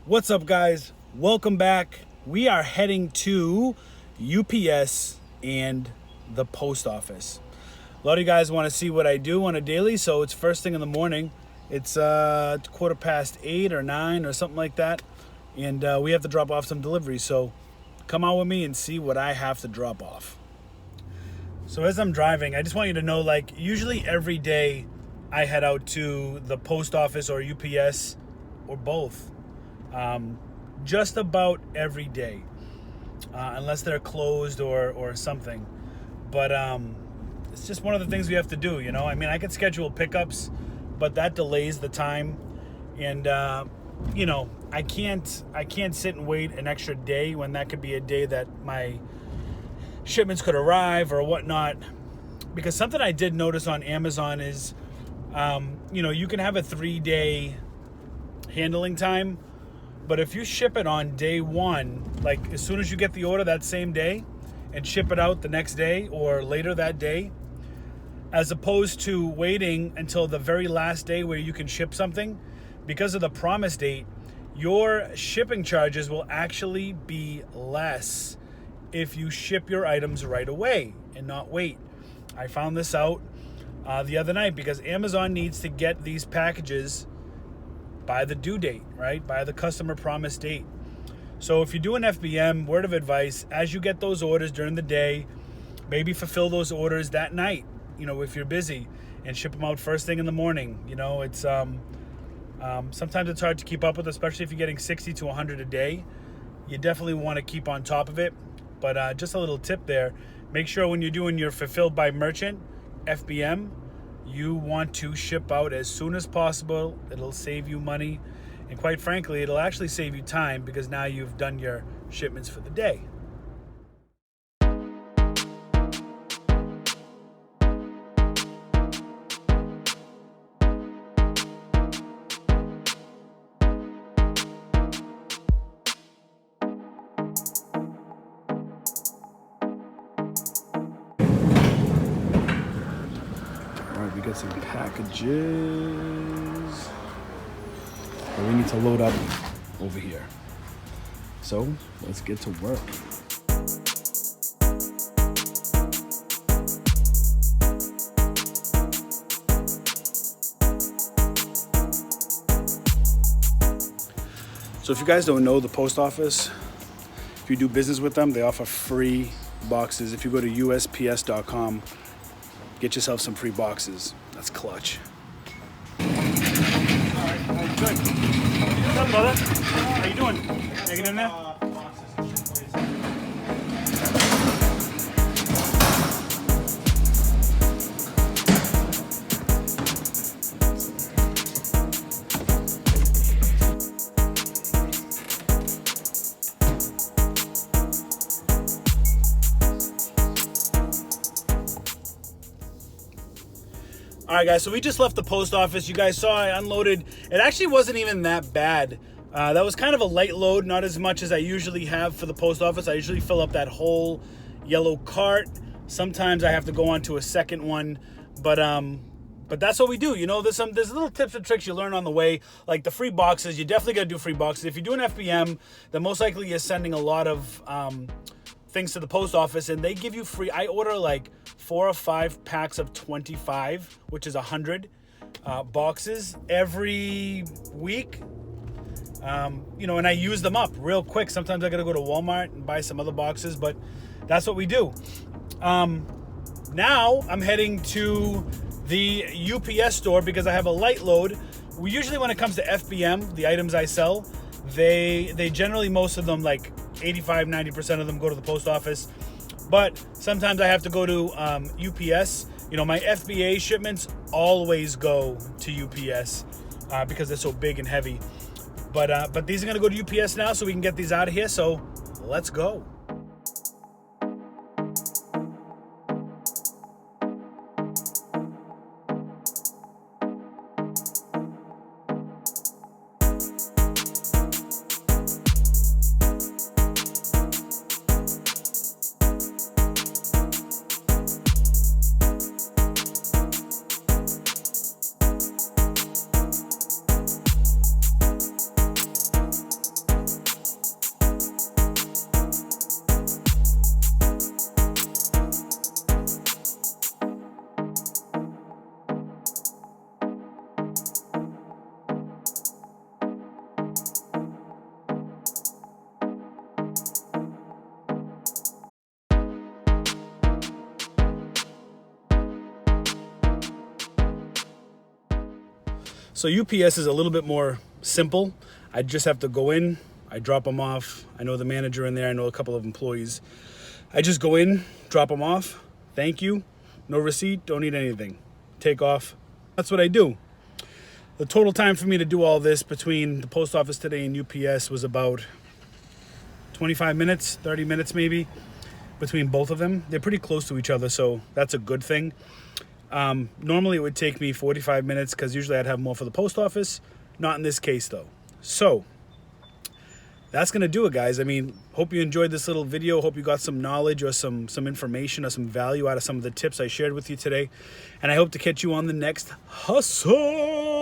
What's up, guys? Welcome back. We are heading to UPS and the post office. A lot of you guys want to see what I do on a daily, so it's first thing in the morning. It's 8:15 or 9 or something like that, and we have to drop off some deliveries. So come on with me and see what I have to drop off. So as I'm driving, I just want you to know, like, usually every day I head out to the post office or UPS or both. Just about every day, unless they're closed or something. But it's just one of the things we have to do, you know. I mean, I could schedule pickups, but that delays the time, and you know, I can't sit and wait an extra day when that could be a day that my shipments could arrive or whatnot. Because something I did notice on Amazon is, you know, you can have a 3-day handling time. But if you ship it on day one, like as soon as you get the order that same day and ship it out the next day or later that day, as opposed to waiting until the very last day where you can ship something, because of the promise date, your shipping charges will actually be less if you ship your items right away and not wait. I found this out the other night because Amazon needs to get these packages by the due date, right? By the customer promise date. So if you do an FBM, word of advice, as you get those orders during the day, maybe fulfill those orders that night, you know, if you're busy, and ship them out first thing in the morning. You know, it's sometimes it's hard to keep up with, especially if you're getting 60 to 100 a day. You definitely want to keep on top of it. But just a little tip there, make sure when you're doing your fulfilled by merchant, FBM, you want to ship out as soon as possible. It'll save you money. And quite frankly, it'll actually save you time because now you've done your shipments for the day. We got some packages, but we need to load up over here. So let's get to work. So if you guys don't know the post office, if you do business with them, they offer free boxes. If you go to USPS.com, get yourself some free boxes. That's clutch. All right, good. What's up, brother? How you doing? Hanging in there? All right, guys, so we just left the post office. You guys saw I unloaded. It actually wasn't even that bad. That was kind of a light load, not as much as I usually have for the post office. I usually fill up that whole yellow cart. Sometimes I have to go on to a second one, but that's what we do. You know, there's little tips and tricks you learn on the way, like the free boxes. You definitely got to do free boxes. If you do an FBM, then most likely you're sending a lot of things to the post office, and they give you free. I order like 4 or 5 packs of 25, which is 100 boxes every week. You know, and I use them up real quick. Sometimes I got to go to Walmart and buy some other boxes, but that's what we do. Now I'm heading to the UPS store because I have a light load. We usually, when it comes to FBM, the items I sell, they generally, most of them, like 85-90% of them, go to the post office. But sometimes I have to go to UPS. You know, my FBA shipments always go to UPS because they're so big and heavy. But these are going to go to UPS now, so we can get these out of here. So let's go. So UPS is a little bit more simple. I just have to go in, I drop them off. I know the manager in there, I know a couple of employees. I just go in, drop them off, thank you, no receipt, don't need anything, take off. That's what I do. The total time for me to do all this between the post office today and UPS was about 25 minutes, 30 minutes maybe, between both of them. They're pretty close to each other, so that's a good thing. Normally it would take me 45 minutes because usually I'd have more for the post office. Not in this case though. So that's gonna do it, guys. I mean, hope you enjoyed this little video. Hope you got some knowledge or some information or some value out of some of the tips I shared with you today. And I hope to catch you on the next hustle.